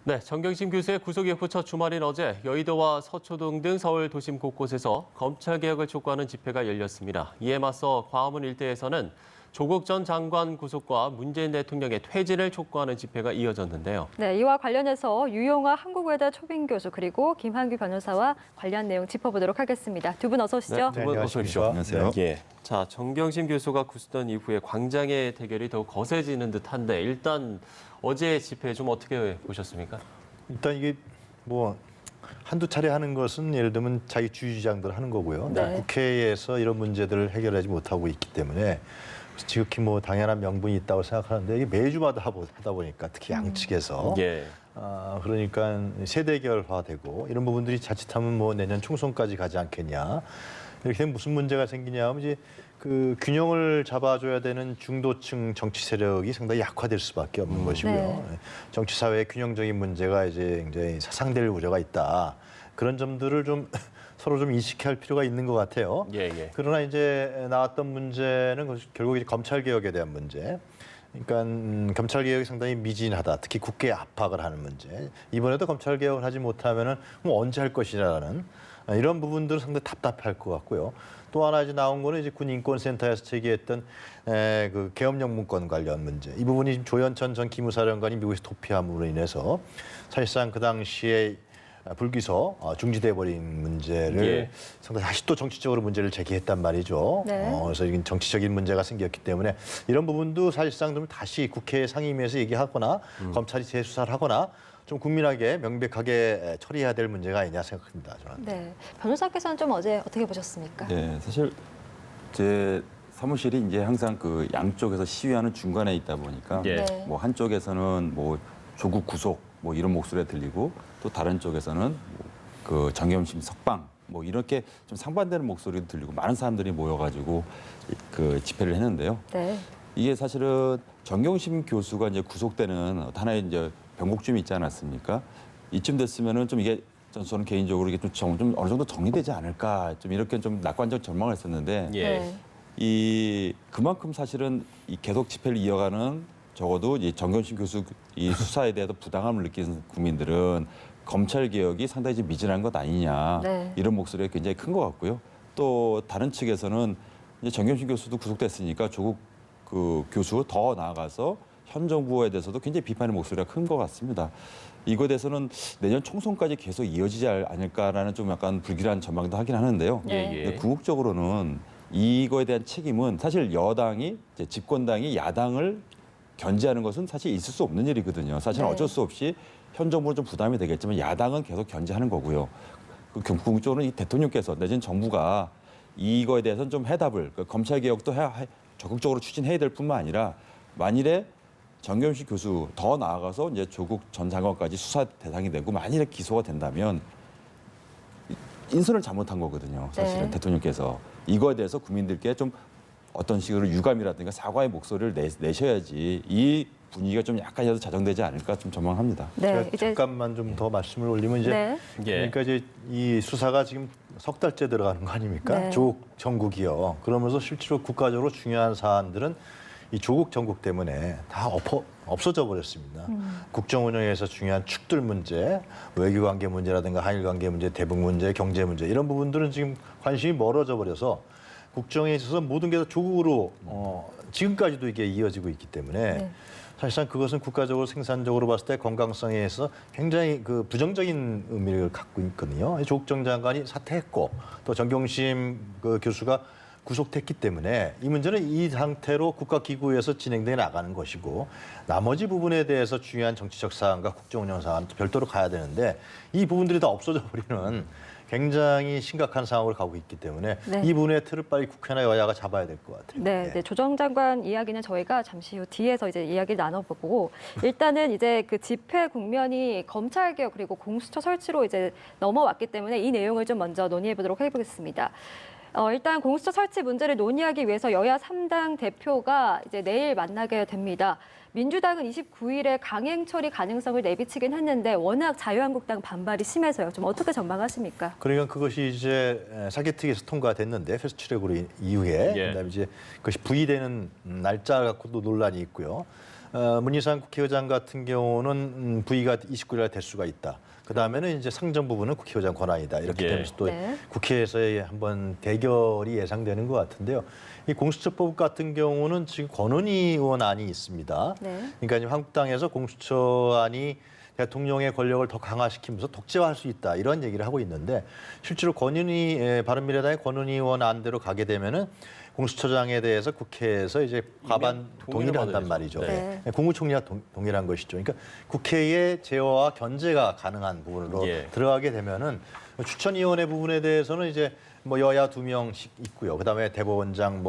네, 정경심 교수의 구속 이후 첫 주말인 어제 여의도와 서초동 등 서울 도심 곳곳에서 검찰개혁을 촉구하는 집회가 열렸습니다. 이에 맞서 광화문 일대에서는 조국 전 장관 구속과 문재인 대통령의 퇴진을 촉구하는 집회가 이어졌는데요. 네, 이와 관련해서 유용하 한국외대 초빙 교수 그리고 김한규 변호사와 관련 내용 짚어보도록 하겠습니다. 두 분 어서 오시죠. 두 분 어서 오십시오. 안녕하세요. 예. 자, 정경심 교수가 구속된 이후에 광장의 대결이 더욱 거세지는 듯한데 일단 어제 집회 좀 어떻게 보셨습니까? 일단 이게 뭐 한두 차례 하는 것은 예를 들면 자기 주주장들 하는 거고요. 네. 국회에서 이런 문제들을 해결하지 못하고 있기 때문에 지극히 뭐 당연한 명분이 있다고 생각하는데 이게 매주마다 하다 보니까 특히 양측에서 예. 그러니까 세대결화되고 이런 부분들이 자칫하면 뭐 내년 총선까지 가지 않겠냐. 이렇게 되면 무슨 문제가 생기냐 하면 이제 그 균형을 잡아줘야 되는 중도층 정치 세력이 상당히 약화될 수밖에 없는 것이고요. 네. 정치 사회의 균형적인 문제가 이제 굉장히 사상될 우려가 있다. 그런 점들을 좀 서로 좀 인식할 필요가 있는 것 같아요. 예, 예. 그러나 이제 나왔던 문제는 결국 이제 검찰 개혁에 대한 문제. 그러니까 검찰 개혁이 상당히 미진하다. 특히 국회 압박을 하는 문제. 이번에도 검찰 개혁을 하지 못하면은 뭐 언제 할 것이라는 이런 부분들은 상당히 답답할 것 같고요. 또 하나 이제 나온 거는 이제 군인권센터에서 제기했던 그 계엄령 문건 관련 문제. 이 부분이 지금 조현천 전 기무사령관이 미국에서 도피함으로 인해서 사실상 그 당시에 불기소 중지돼 버린 문제를 예. 상당히 다시 또 정치적으로 문제를 제기했단 말이죠. 네. 그래서 이게 정치적인 문제가 생겼기 때문에 이런 부분도 사실상 좀 다시 국회 상임위에서 얘기하거나 검찰이 재수사를 하거나 좀 국민에게 명백하게 처리해야 될 문제가 아니냐 생각합니다. 저는. 네, 변호사께서는 좀 어제 어떻게 보셨습니까? 네, 사실 제 사무실이 이제 항상 그 양쪽에서 시위하는 중간에 있다 보니까 예. 네. 뭐 한쪽에서는 뭐 조국 구속 뭐 이런 목소리가 들리고 또 다른 쪽에서는 그 정경심 석방 뭐 이렇게 좀 상반되는 목소리도 들리고 많은 사람들이 모여가지고 그 집회를 했는데요. 네. 이게 사실은 정경심 교수가 이제 구속되는 하나의 이제 변곡점이 있지 않았습니까? 이쯤 됐으면은 좀 이게 저는 개인적으로 이게 좀 어느 정도 정리되지 않을까 좀 이렇게 좀 낙관적 전망을 했었는데 예. 네. 이 그만큼 사실은 이 계속 집회를 이어가는 적어도 이 정경심 교수 이 수사에 대해서 부당함을 느끼는 국민들은 검찰 개혁이 상당히 좀 미진한 것 아니냐 네. 이런 목소리가 굉장히 큰 것 같고요. 또 다른 측에서는 이제 정경심 교수도 구속됐으니까 조국 그 교수 더 나아가서 현 정부에 대해서도 굉장히 비판의 목소리가 큰 것 같습니다. 이거에 대해서는 내년 총선까지 계속 이어지지 않을까라는 좀 약간 불길한 전망도 하긴 하는데요. 네. 예, 예. 근데 궁극적으로는 이거에 대한 책임은 사실 여당이 이제 집권당이 야당을 견제하는 것은 사실 있을 수 없는 일이거든요. 사실 네. 어쩔 수 없이 현 정부는 좀 부담이 되겠지만 야당은 계속 견제하는 거고요. 그 궁극적으로는 이 대통령께서 내지는 정부가 이거에 대해서는 좀 해답을 검찰 개혁도 적극적으로 추진해야 될 뿐만 아니라 만일에 정경심 교수 더 나아가서 이제 조국 전 장관까지 수사 대상이 되고 만일에 기소가 된다면 인선을 잘못한 거거든요. 사실은 네. 대통령께서 이거에 대해서 국민들께 좀 어떤 식으로 유감이라든가 사과의 목소리를 내셔야지 이 분위기가 좀 약간이라도 자정되지 않을까 좀 전망합니다. 네. 제가 이제 잠깐만 좀 더 말씀을 올리면 이제 네. 예. 그러니까 이제 이 수사가 지금 석 달째 들어가는 거 아닙니까? 네. 조국 정국이요. 그러면서 실제로 국가적으로 중요한 사안들은 이 조국 정국 때문에 다 없어져 버렸습니다. 국정 운영에서 중요한 축들 문제, 외교관계 문제라든가 한일관계 문제, 대북 문제, 경제 문제 이런 부분들은 지금 관심이 멀어져 버려서 국정에 있어서 모든 게 다 조국으로 지금까지도 이게 이어지고 있기 때문에 네. 사실상 그것은 국가적으로 생산적으로 봤을 때 건강성에서 굉장히 그 부정적인 의미를 갖고 있거든요. 조국 전 장관이 사퇴했고 또 정경심 그 교수가 구속됐기 때문에 이 문제는 이 상태로 국가기구에서 진행돼 나가는 것이고 나머지 부분에 대해서 중요한 정치적 사안과 국정운영 사안은 별도로 가야 되는데 이 부분들이 다 없어져 버리는 굉장히 심각한 상황으로 가고 있기 때문에 네. 이 부분의 틀을 빨리 국회나 여야가 잡아야 될 것 같아요. 네, 네, 조정 장관 이야기는 저희가 잠시 후 뒤에서 이제 이야기를 나눠보고 일단은 이제 그 집회 국면이 검찰 개혁 그리고 공수처 설치로 이제 넘어왔기 때문에 이 내용을 좀 먼저 논의해 보도록 해보겠습니다. 일단 공수처 설치 문제를 논의하기 위해서 여야 3당 대표가 이제 내일 만나게 됩니다. 민주당은 29일에 강행 처리 가능성을 내비치긴 했는데 워낙 자유한국당 반발이 심해서요. 좀 어떻게 전망하십니까? 그러니까 그것이 이제 사개특위에서 통과됐는데 패스트트랙으로 이후에 예. 그다음에 이제 그것이 부의되는 날짜 갖고도 논란이 있고요. 문희상 국회의장 같은 경우는 부의가 29일에 될 수가 있다. 그 다음에는 이제 상정 부분은 국회의장 권한이다. 이렇게 예. 되면서 또 네. 국회에서의 한번 대결이 예상되는 것 같은데요. 이 공수처법 같은 경우는 지금 권은희 의원 안이 있습니다. 네. 그러니까 지금 한국당에서 공수처안이 대통령의 권력을 더 강화시키면서 독재화할 수 있다 이런 얘기를 하고 있는데 실제로 바른미래당의 권은희 의원 안대로 가게 되면은 공수처장에 대해서 국회에서 이제 과반 동의를 한단 받아야죠. 말이죠. 네. 국무총리가 동일한 것이죠. 그러니까 국회의 제어와 견제가 가능한 부분으로 예. 들어가게 되면은 추천위원회 부분에 대해서는 이제 뭐 여야 2명씩 있고요. 그다음에 대법원장,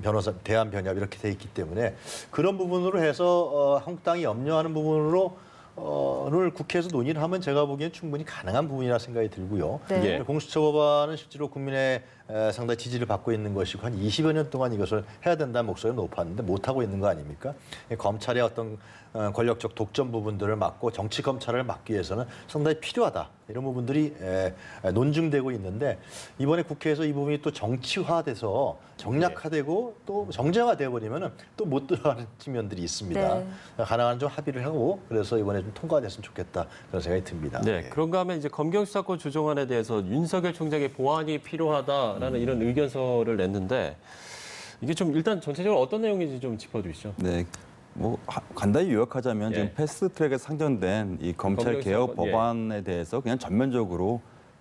변호사, 대한변협 이렇게 돼 있기 때문에 그런 부분으로 해서 한국당이 염려하는 부분으로 를 국회에서 논의를 하면 제가 보기엔 충분히 가능한 부분이라 생각이 들고요. 네. 예. 공수처 법안은 실제로 국민의 상당히 지지를 받고 있는 것이고 한 20여 년 동안 이것을 해야 된다는 목소리가 높았는데 못하고 있는 거 아닙니까? 검찰의 어떤 권력적 독점 부분들을 막고 정치 검찰을 막기 위해서는 상당히 필요하다. 이런 부분들이 논증되고 있는데 이번에 국회에서 이 부분이 또 정치화돼서 정략화되고 또 정쟁화돼 버리면은 또 못 들어가는 측면들이 있습니다. 네. 가능한 좀 합의를 하고 그래서 이번에 좀 통과됐으면 좋겠다 그런 생각이 듭니다. 네, 예. 그런가 하면 이제 검경수사권 조정안에 대해서 윤석열 총장의 보완이 필요하다라는 이런 의견서를 냈는데 이게 좀 일단 전체적으로 어떤 내용인지 좀 짚어주시죠. 네. 간단히 요약하자면 예. 지금 패스트트랙에 상정된 이 검찰 개혁 검경수사권, 예. 법안에 대해서 그냥 전면적으로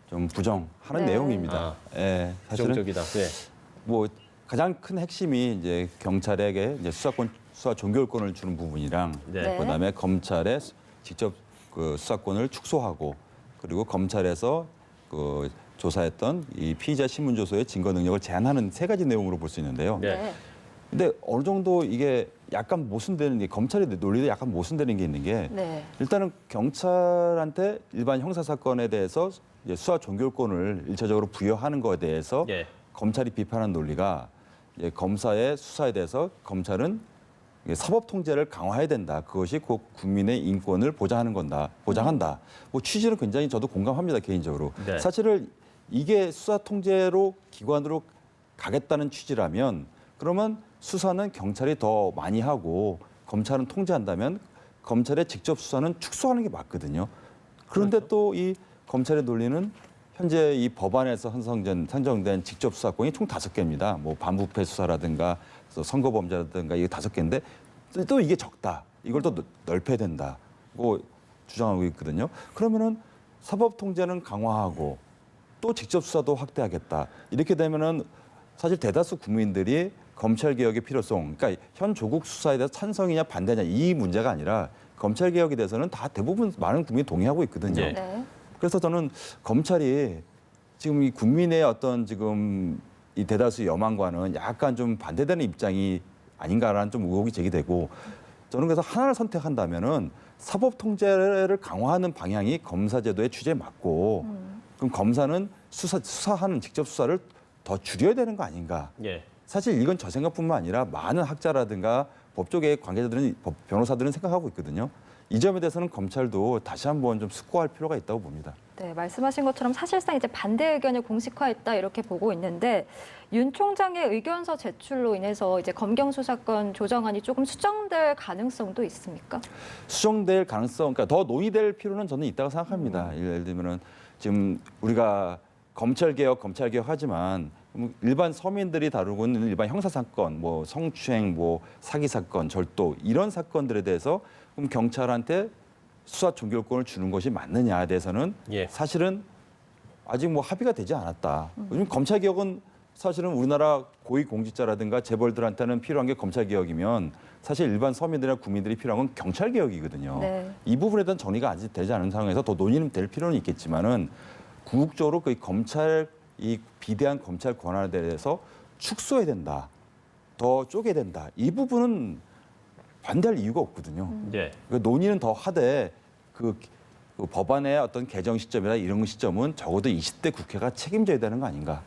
좀 부정하는 네. 내용입니다. 예. 사실은 부정적이다. 네. 가장 큰 핵심이 이제 경찰에게 이제 수사 종결권을 주는 부분이랑 네. 그다음에 검찰의 직접 그 수사권을 축소하고 그리고 검찰에서 그 조사했던 이 피의자 신문조서의 증거 능력을 제한하는 세 가지 내용으로 볼 수 있는데요. 네. 네. 근데 어느 정도 이게 약간 모순되는 게 검찰의 논리도 약간 모순되는 게 있는 게 네. 일단은 경찰한테 일반 형사 사건에 대해서 이제 수사 종결권을 일차적으로 부여하는 것에 대해서 예. 검찰이 비판한 논리가 이제 검사의 수사에 대해서 검찰은 사법 통제를 강화해야 된다. 그것이 곧 국민의 인권을 보장한다. 취지는 굉장히 저도 공감합니다 개인적으로. 네. 사실은 이게 수사 통제로 기관으로 가겠다는 취지라면 그러면 수사는 경찰이 더 많이 하고 검찰은 통제한다면 검찰의 직접 수사는 축소하는 게 맞거든요. 그런데 또 이 검찰의 논리는 현재 이 법안에서 선정된 직접 수사권이 총 5개입니다. 반부패 수사라든가 선거범죄라든가 이게 5개인데 또 이게 적다. 이걸 더 넓혀야 된다고 주장하고 있거든요. 그러면은 사법 통제는 강화하고 또 직접 수사도 확대하겠다. 이렇게 되면은 사실 대다수 국민들이 검찰 개혁의 필요성, 그러니까 현 조국 수사에 대해서 찬성이냐 반대냐 이 문제가 아니라 검찰 개혁에 대해서는 다 대부분 많은 국민이 동의하고 있거든요. 네. 네. 그래서 저는 검찰이 지금 이 국민의 어떤 지금 이 대다수 여망과는 약간 좀 반대되는 입장이 아닌가라는 좀 의혹이 제기되고 저는 그래서 하나를 선택한다면은 사법 통제를 강화하는 방향이 검사제도의 취지에 맞고 그럼 검사는 수사하는 직접 수사를 더 줄여야 되는 거 아닌가? 예. 사실 이건 저 생각뿐만 아니라 많은 학자라든가 법조계 관계자들은 변호사들은 생각하고 있거든요. 이 점에 대해서는 검찰도 다시 한번 좀 숙고할 필요가 있다고 봅니다. 네, 말씀하신 것처럼 사실상 이제 반대 의견을 공식화했다 이렇게 보고 있는데 윤 총장의 의견서 제출로 인해서 이제 검경 수사권 조정안이 조금 수정될 가능성도 있습니까? 수정될 가능성, 그러니까 더 논의될 필요는 저는 있다고 생각합니다. 예를 들면은 지금 우리가 검찰 개혁 하지만 일반 서민들이 다루고 있는 일반 형사 사건, 성추행, 사기 사건, 절도 이런 사건들에 대해서 그럼 경찰한테 수사 종결권을 주는 것이 맞느냐에 대해서는 예. 사실은 아직 합의가 되지 않았다. 요즘 검찰 개혁은 사실은 우리나라 고위공직자라든가 재벌들한테는 필요한 게 검찰 개혁이면 사실 일반 서민들이나 국민들이 필요한 건 경찰 개혁이거든요. 네. 이 부분에 대한 정리가 아직 되지 않은 상황에서 더 논의는 될 필요는 있겠지만은 궁극적으로 이 비대한 검찰 권한에 대해서 축소해야 된다. 더 쪼개야 된다. 이 부분은 반대할 이유가 없거든요. 예. 논의는 더 하되 그 법안의 어떤 개정 시점이나 이런 시점은 적어도 20대 국회가 책임져야 되는 거 아닌가.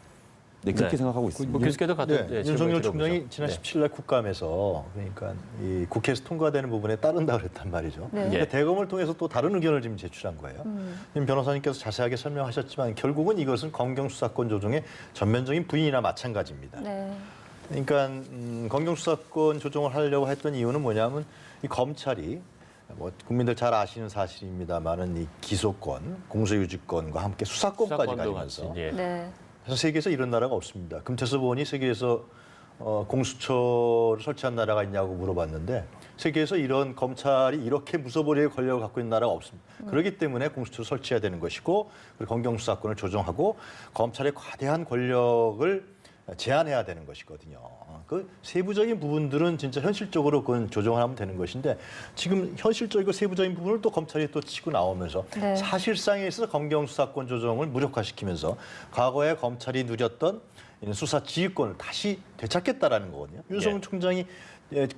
네, 그렇게 네. 생각하고 있습니다. 교수께도 같은 네, 질문 윤석열 드려보죠. 총장이 지난 네. 17일 날 국감에서 그러니까 이 국회에서 통과되는 부분에 따른다 그랬단 말이죠. 네. 근데 예. 대검을 통해서 또 다른 의견을 지금 제출한 거예요. 지금 변호사님께서 자세하게 설명하셨지만 결국은 이것은 검경 수사권 조정의 전면적인 부인이나 마찬가지입니다. 네. 그러니까 검경 수사권 조정을 하려고 했던 이유는 뭐냐면 이 검찰이 뭐 국민들 잘 아시는 사실입니다만은 이 기소권, 공소유지권과 함께 수사권까지 수사권도 가지면서 같이, 예. 네. 그래서 세계에서 이런 나라가 없습니다. 금태섭 의원이 세계에서 공수처를 설치한 나라가 있냐고 물어봤는데 세계에서 이런 검찰이 이렇게 무소불위의 권력을 갖고 있는 나라가 없습니다. 그렇기 때문에 공수처를 설치해야 되는 것이고 그리고 검경수사권을 조정하고 검찰의 과대한 권력을 제한해야 되는 것이거든요. 그 세부적인 부분들은 진짜 현실적으로 그건 조정을 하면 되는 것인데 지금 현실적이고 세부적인 부분을 또 검찰이 또 치고 나오면서 네. 사실상에 있어서 검경수사권 조정을 무력화시키면서 과거에 검찰이 누렸던 수사 지휘권을 다시 되찾겠다라는 거거든요. 윤석열 총장이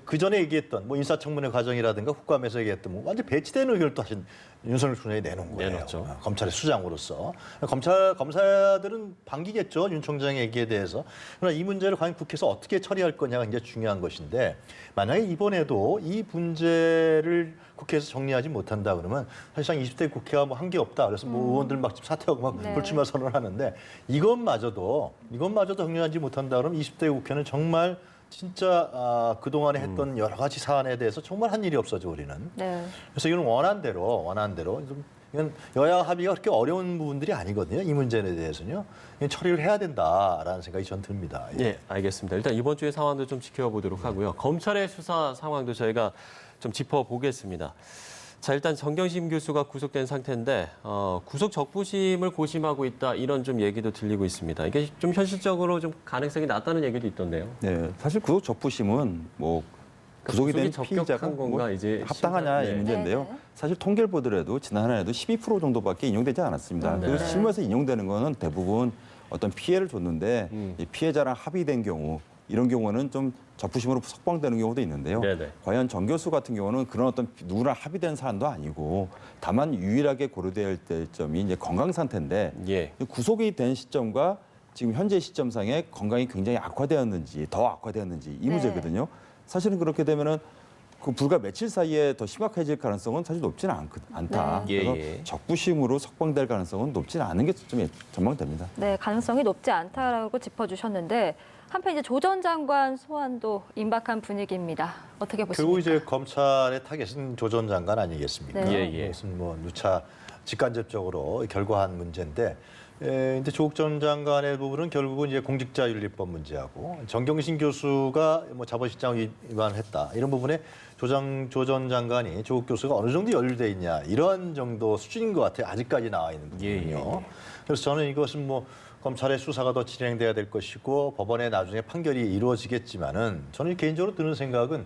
그 전에 얘기했던 뭐 인사청문회 과정이라든가 국감에서 얘기했던 뭐 완전 배치된 의견을 또 하신 윤석열 총장이 내놓은 거예요. 내놓죠. 검찰의 수장으로서 검사들은 반기겠죠 윤 총장의 얘기에 대해서. 그러나 이 문제를 과연 국회에서 어떻게 처리할 거냐가 이제 중요한 것인데 만약에 이번에도 이 문제를 국회에서 정리하지 못한다 그러면 사실상 20대 국회가 뭐 한 게 없다. 그래서 뭐 의원들 막 사퇴하고 막 네. 불출마 선언을 하는데 이것마저도 정리하지 못한다 그러면 20대 국회는 정말 진짜 그동안에 했던 여러 가지 사안에 대해서 정말 한 일이 없어져 우리는. 네. 그래서 이건 원한 대로 좀 이건 여야 합의가 그렇게 어려운 부분들이 아니거든요. 이 문제에 대해서는요. 이건 처리를 해야 된다라는 생각이 전 듭니다. 예, 알겠습니다. 일단 이번 주의 상황도 좀 지켜보도록 하고요. 검찰의 수사 상황도 저희가 좀 짚어보겠습니다. 자, 일단 정경심 교수가 구속된 상태인데 구속 적부심을 고심하고 있다 이런 좀 얘기도 들리고 있습니다. 이게 좀 현실적으로 좀 가능성이 낮다는 얘기도 있던데요. 네, 사실 구속 적부심은 뭐 구속이 된 적격한 피의자가 건가 뭐 이제 합당하냐 심사- 이 문제인데요. 네, 네. 사실 통계를 보더라도 지난 한 해도 12% 정도밖에 인용되지 않았습니다. 네. 그리고 실무에서 인용되는 거는 대부분 어떤 피해를 줬는데 이 피해자랑 합의된 경우 이런 경우는 좀 적부심으로 석방되는 경우도 있는데요. 네네. 과연 정 교수 같은 경우는 그런 어떤 누구랑 합의된 사안도 아니고 다만 유일하게 고려될 점이 이제 건강 상태인데 예. 구속이 된 시점과 지금 현재 시점상에 건강이 굉장히 악화되었는지 더 악화되었는지 이 네. 문제거든요. 사실은 그렇게 되면은 그 불과 며칠 사이에 더 심각해질 가능성은 사실 높지는 않다. 네. 그래서 예, 예. 적부심으로 석방될 가능성은 높지는 않은 게 좀 전망됩니다. 네, 가능성이 높지 않다라고 짚어주셨는데 한편 이제 조 전 장관 소환도 임박한 분위기입니다. 어떻게 보십니까? 결국 이제 검찰의 타겟은 조 전 장관 아니겠습니까? 네. 예, 예. 무슨 뭐 누차 직간접적으로 결과한 문제인데, 근데 조국 전 장관의 부분은 결국은 이제 공직자윤리법 문제하고 정경심 교수가 뭐 자본시장 위반했다 이런 부분에 조 전 장관이 조국 교수가 어느 정도 연루돼 있냐 이런 정도 수준인 것 같아요. 아직까지 나와 있는 부분은요. 예, 예. 그래서 저는 이것은 뭐 검찰의 수사가 더 진행돼야 될 것이고 법원에 나중에 판결이 이루어지겠지만은 저는 개인적으로 드는 생각은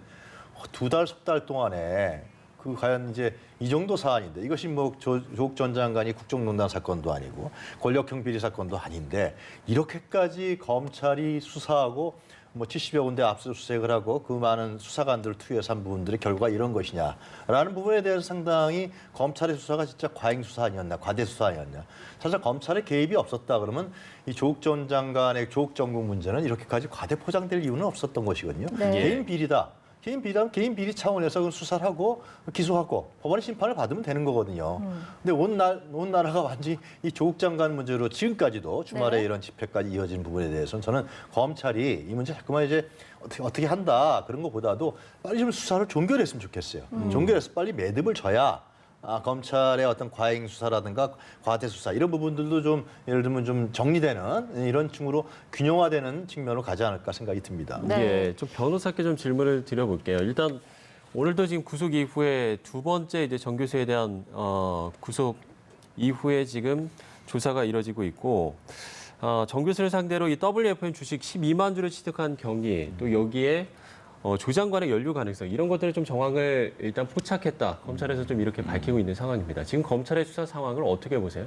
2달, 석 달 동안에 그 과연 이제 이 정도 사안인데 이것이 뭐 조국 전 장관이 국정농단 사건도 아니고 권력형 비리 사건도 아닌데 이렇게까지 검찰이 수사하고 뭐 70여 군데 압수수색을 하고 그 많은 수사관들을 투여해서 한 부분들의 결과가 이런 것이냐라는 부분에 대해서 상당히 검찰의 수사가 진짜 과잉 수사 아니었나, 과대 수사 아니었냐. 사실 검찰의 개입이 없었다 그러면 이 조국 전 장관의 조국 정국 문제는 이렇게까지 과대 포장될 이유는 없었던 것이거든요. 네. 개인 비리다. 개인 비리라면 개인 비리 차원에서 그 수사를 하고 기소하고 법원의 심판을 받으면 되는 거거든요. 근데 온 나라가 완전히 이 조국 장관 문제로 지금까지도 주말에 네. 이런 집회까지 이어진 부분에 대해서는 저는 검찰이 이 문제 자꾸만 이제 어떻게 한다 그런 것보다도 빨리 좀 수사를 종결했으면 좋겠어요. 종결해서 빨리 매듭을 져야 검찰의 어떤 과잉 수사라든가 과대 수사 이런 부분들도 좀 예를 들면 좀 정리되는 이런 층으로 균형화되는 측면으로 가지 않을까 생각이 듭니다. 네. 예, 좀 변호사께 좀 질문을 드려볼게요. 일단 오늘도 지금 구속 이후에 두 번째 이제 정 교수에 대한 구속 이후에 지금 조사가 이뤄지고 있고 정 교수를 상대로 이 WFM 주식 12만 주를 취득한 경위 또 여기에 조 장관의 연루 가능성 이런 것들을 좀 정황을 일단 포착했다. 검찰에서 좀 이렇게 밝히고 있는 상황입니다. 지금 검찰의 수사 상황을 어떻게 보세요?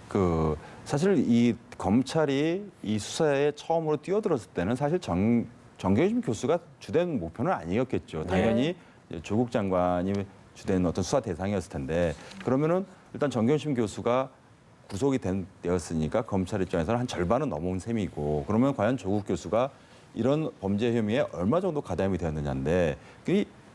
그 사실 이 검찰이 이 수사에 처음으로 뛰어들었을 때는 사실 정경심 교수가 주된 목표는 아니었겠죠. 당연히 조국 장관이 주된 어떤 수사 대상이었을 텐데 그러면은 일단 정경심 교수가 구속이 되었으니까 검찰 입장에서는 한 절반은 넘어온 셈이고 그러면 과연 조국 교수가 이런 범죄 혐의에 얼마 정도 가담이 되었느냐인데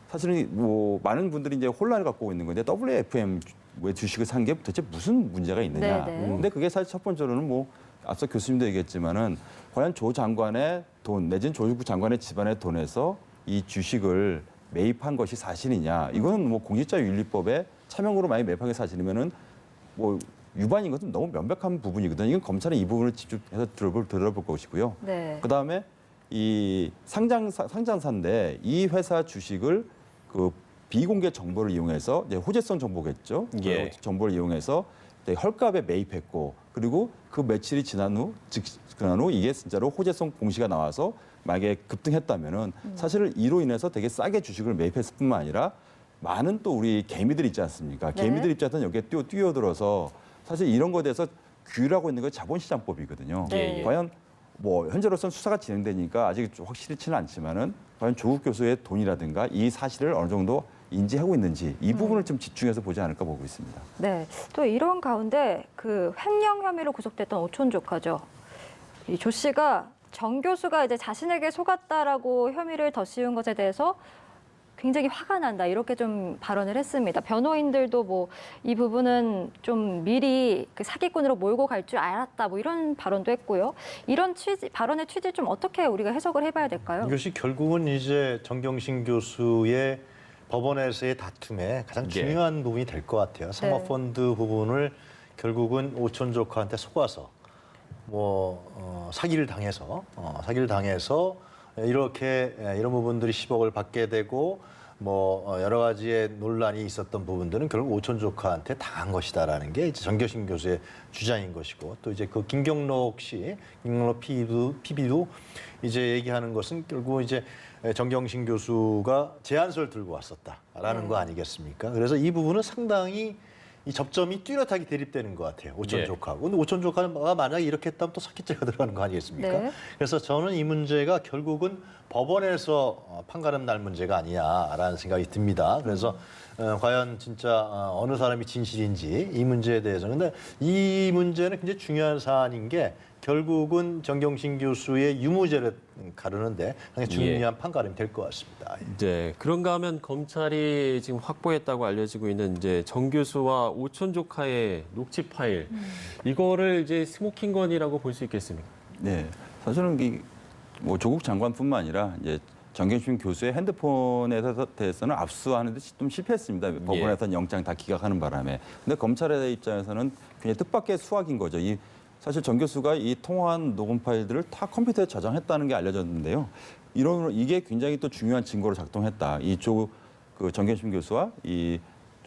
사실은 뭐 많은 분들이 이제 혼란을 갖고 있는 건데 WFM 왜 주식을 산 게 도대체 무슨 문제가 있느냐. 네, 네. 근데 그게 사실 첫 번째로는 뭐 앞서 교수님도 얘기했지만은 과연 조 장관의 돈 내지는 조국 장관의 집안의 돈에서 이 주식을 매입한 것이 사실이냐? 이거는 뭐 공직자윤리법에 차명으로 만약 매입한 게 사실이면은 뭐 위반인 것은 너무 명백한 부분이거든요. 이건 검찰이 이 부분을 집중해서 들어볼 것이고요. 네. 그다음에 이 상장사인데 이 회사 주식을 그 비공개 정보를 이용해서 이제 호재성 정보겠죠. 예. 그 정보를 이용해서 헐값에 매입했고 그리고 그 며칠이 지난 후 이게 진짜로 호재성 공시가 나와서 만약에 급등했다면은 사실 이로 인해서 되게 싸게 주식을 매입했을 뿐만 아니라 많은 또 우리 개미들 있지 않습니까? 네. 개미들 입장에서는 여기에 뛰어들어서 사실 이런 거에 대해서 규율하고 있는 건 자본시장법이거든요. 네. 과연 뭐 현재로서는 수사가 진행되니까 아직 확실치는 않지만은 과연 조국 교수의 돈이라든가 이 사실을 어느 정도 인지하고 있는지 이 부분을 좀 집중해서 보지 않을까 보고 있습니다. 네. 또 이런 가운데 그 횡령 혐의로 구속됐던 오촌 조카죠. 이 조 씨가 정 교수가 이제 자신에게 속았다라고 혐의를 더 씌운 것에 대해서 굉장히 화가 난다 이렇게 좀 발언을 했습니다. 변호인들도 뭐 이 부분은 좀 미리 그 사기꾼으로 몰고 갈 줄 알았다 뭐 이런 발언도 했고요. 이런 발언의 취지 좀 어떻게 우리가 해석을 해봐야 될까요? 이것이 결국은 이제 정경심 교수의 법원에서의 다툼의 가장 중요한 부분이 될 것 같아요. 사모펀드 부분을 결국은 오촌 조카한테 속아서 사기를 당해서 이렇게 이런 부분들이 10억을 받게 되고 여러 가지의 논란이 있었던 부분들은 결국 오촌 조카한테 당한 것이다라는 게 이제 정경심 교수의 주장인 것이고 또 이제 그 김경록 PB도 이제 얘기하는 것은 결국 이제 정경심 교수가 제안서를 들고 왔었다라는 거 아니겠습니까? 그래서 이 부분은 상당히 이 접점이 뚜렷하게 대립되는 것 같아요. 오촌 조카하고. 근데 오촌 조카가 만약에 이렇게 했다면 또 사기죄가 들어가는 거 아니겠습니까? 네. 그래서 저는 이 문제가 결국은 법원에서 판가름 날 문제가 아니냐라는 생각이 듭니다. 그래서 과연 진짜 어느 사람이 진실인지 이 문제에 대해서. 근데 이 문제는 굉장히 중요한 사안인 게 결국은 정경심 교수의 유무죄를 가르는데 상당히 중요한 판가름이 될 것 같습니다. 네, 그런가 하면 검찰이 지금 확보했다고 알려지고 있는 이제 정 교수와 오촌 조카의 녹취 파일, 이거를 이제 스모킹건이라고 볼 수 있겠습니까? 네, 사실은 뭐 조국 장관뿐만 아니라 이제 정경심 교수의 핸드폰에 대해서는 압수하는데 좀 실패했습니다. 법원에서는 영장 다 기각하는 바람에. 근데 검찰의 입장에서는 굉장히 뜻밖의 수확인 거죠. 사실 정 교수가 이 통화한 녹음 파일들을 다 컴퓨터에 저장했다는 게 알려졌는데요. 이게 굉장히 또 중요한 증거로 작동했다. 그 정경심 교수와 이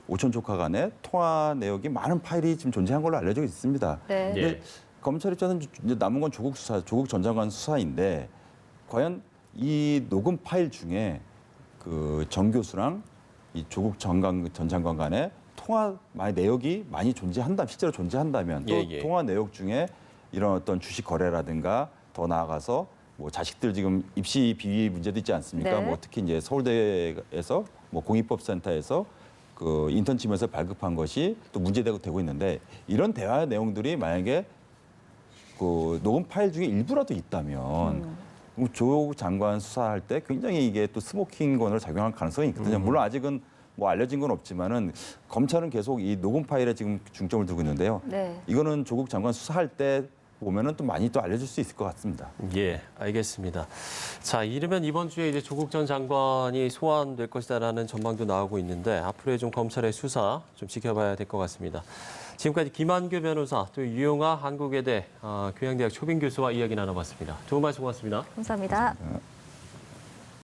오촌 조카 간의 통화 내역이 많은 파일이 지금 존재한 걸로 알려져 있습니다. 네. 근데 검찰 입장에서는 이제 남은 건 조국 전 장관 수사인데 과연 이 녹음 파일 중에 그 정 교수랑 이 조국 전 장관 간의 통화 내역이 많이 실제로 존재한다면 또 통화 내역 중에 이런 어떤 주식 거래라든가 더 나아가서 뭐 자식들 지금 입시 비위 문제도 있지 않습니까? 네. 뭐 특히 이제 서울대에서 뭐 공익법센터에서 그 인턴집에서 발급한 것이 또 문제되고 있는데 이런 대화 내용들이 만약에 그 녹음 파일 중에 일부라도 있다면 조국 장관 수사할 때 굉장히 이게 또 스모킹건으로 작용할 가능성이 있거든요. 물론 아직은 뭐 알려진 건 없지만은 검찰은 계속 이 녹음 파일에 지금 중점을 두고 있는데요. 네. 이거는 조국 장관 수사할 때 보면은 또 많이 또 알려질 수 있을 것 같습니다. 예, 알겠습니다. 자, 이르면 이번 주에 이제 조국 전 장관이 소환될 것이다라는 전망도 나오고 있는데 앞으로의 좀 검찰의 수사 좀 지켜봐야 될 것 같습니다. 지금까지 김한규 변호사, 또 유용하 한국외대 교양대학 초빙 교수와 이야기 나눠봤습니다. 두 분 말씀 고맙습니다. 감사합니다.